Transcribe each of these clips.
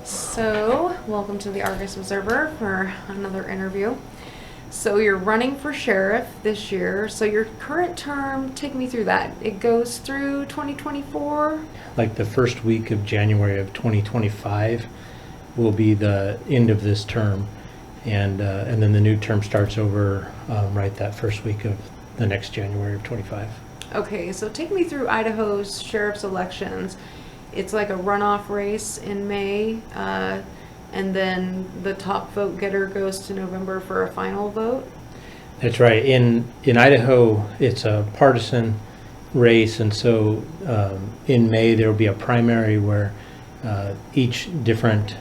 So, welcome to the Argus Observer for another interview. So, you're running for sheriff this year. So, your current term, take me through that. It goes through 2024? Like the first week of January of 2025 will be the end of this term. And then the new term starts over right that first week of the next January of 25. Okay, so take me through Idaho's sheriff's elections. It's like a runoff race in May, and then the top vote getter goes to November for a final vote. That's right. In Idaho, it's a partisan race, and so in May there will be a primary where each different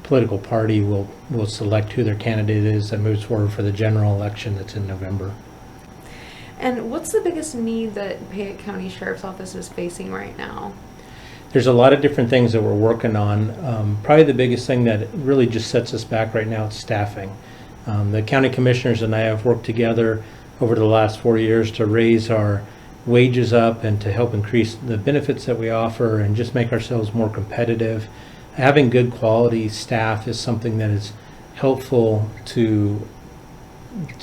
political party will select who their candidate is that moves forward for the general election that's in November. And what's the biggest need that Payette County Sheriff's Office is facing right now? There's a lot of different things that we're working on. Probably the biggest thing that really just sets us back right now is staffing. The county commissioners and I have worked together over the last 4 years to raise our wages up and to help increase the benefits that we offer and just make ourselves more competitive. Having good quality staff is something that is helpful to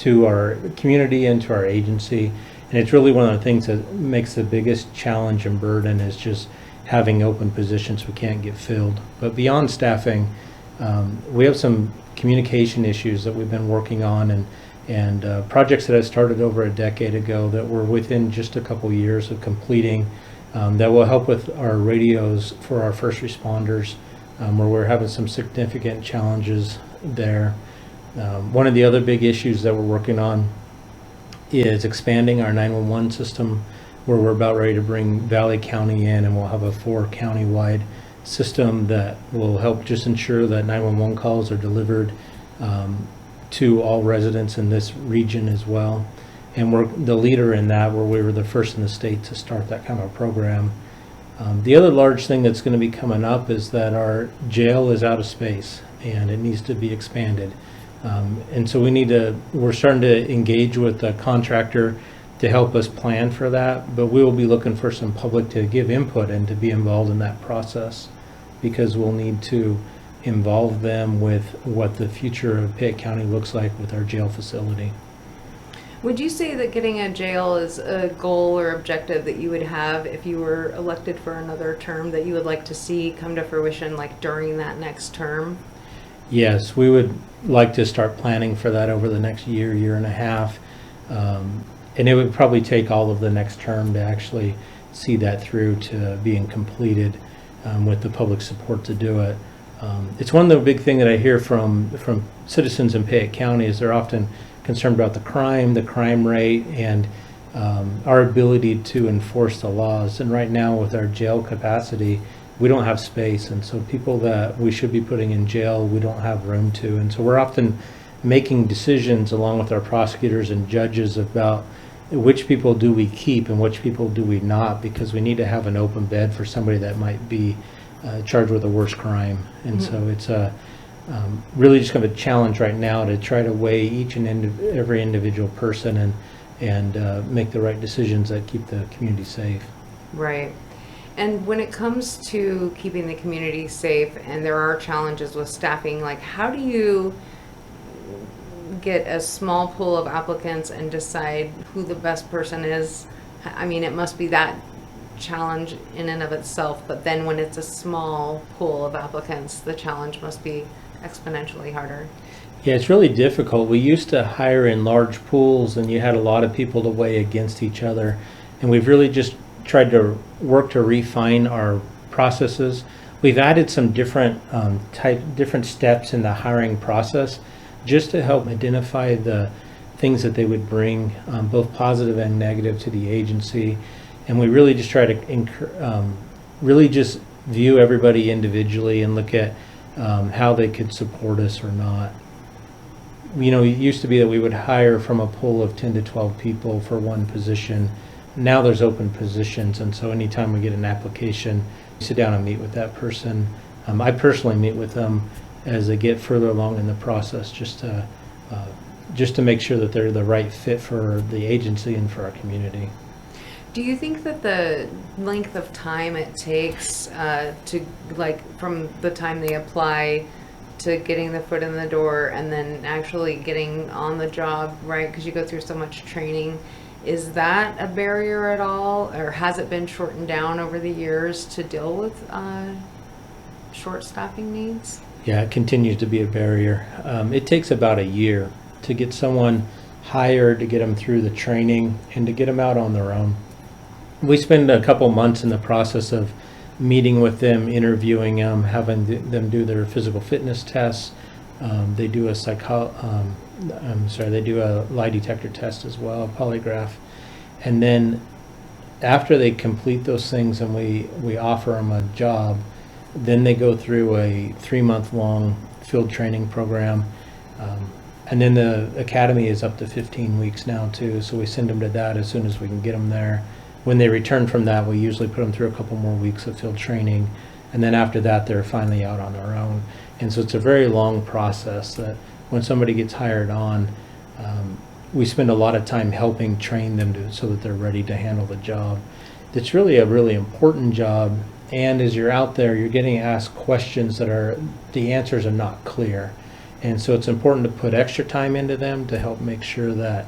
our community and to our agency, and it's really one of the things that makes the biggest challenge and burden is just having open positions we can't get filled. But beyond staffing, we have some communication issues that we've been working on and projects that I started over a decade ago that we're within just a couple years of completing that will help with our radios for our first responders, where we're having some significant challenges there. One of the other big issues that we're working on is expanding our 911 system, where we're about ready to bring Valley County in, and we'll have a 4 county-wide system that will help just ensure that 911 calls are delivered to all residents in this region as well. And we're the leader in that, where we were the first in the state to start that kind of program. The other large thing that's going to be coming up is that our jail is out of space and it needs to be expanded. And so we're starting to engage with a contractor to help us plan for that, but we will be looking for some public to give input and to be involved in that process, because we'll need to involve them with what the future of Payette County looks like with our jail facility. Would you say that getting a jail is a goal or objective that you would have if you were elected for another term that you would like to see come to fruition, like during that next term? Yes, we would like to start planning for that over the next year and a half. And it would probably take all of the next term to actually see that through to being completed with the public support to do it. It's one of the big things that I hear from citizens in Payette County is they're often concerned about the crime rate, and our ability to enforce the laws. And right now with our jail capacity, we don't have space, and so people that we should be putting in jail, we don't have room to. And so we're often making decisions along with our prosecutors and judges about which people do we keep and which people do we not, because we need to have an open bed for somebody that might be charged with a worse crime. And so it's really just kind of a challenge right now to try to weigh each and every individual person and make the right decisions that keep the community safe. Right. And when it comes to keeping the community safe, and there are challenges with staffing, like how do you get a small pool of applicants and decide who the best person is? I mean, it must be that challenge in and of itself, but then when it's a small pool of applicants, the challenge must be exponentially harder. Yeah, it's really difficult. We used to hire in large pools and you had a lot of people to weigh against each other, and we've really just tried to work to refine our processes. We've added some different steps in the hiring process just to help identify the things that they would bring, both positive and negative, to the agency. And we really just try to really just view everybody individually and look at how they could support us or not. You know, it used to be that we would hire from a pool of 10 to 12 people for one position. Now there's open positions, and so anytime we get an application, we sit down and meet with that person. I personally meet with them as they get further along in the process, just to make sure that they're the right fit for the agency and for our community. Do you think that the length of time it takes to, like, from the time they apply to getting the foot in the door and then actually getting on the job, right? Because you go through so much training. Is that a barrier at all, or has it been shortened down over the years to deal with short staffing needs? Yeah, it continues to be a barrier. It takes about a year to get someone hired, to get them through the training, and to get them out on their own. We spend a couple months in the process of meeting with them, interviewing them, having them do their physical fitness tests. They do a they do a lie detector test as well, a polygraph. And then after they complete those things and we offer them a job, then they go through a 3-month-long field training program. And then the academy is up to 15 weeks now too, so we send them to that as soon as we can get them there. When they return from that, we usually put them through a couple more weeks of field training, and then after that they're finally out on their own. And so it's a very long process that when somebody gets hired on, we spend a lot of time helping train them so that they're ready to handle the job. It's really a really important job, and as you're out there, you're getting asked questions that the answers are not clear. And so it's important to put extra time into them to help make sure that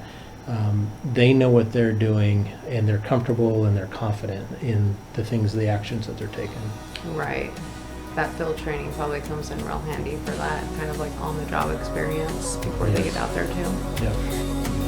they know what they're doing and they're comfortable and they're confident in the actions that they're taking. Right. That field training probably comes in real handy for that kind of like on-the-job experience before they get out there too. Yeah.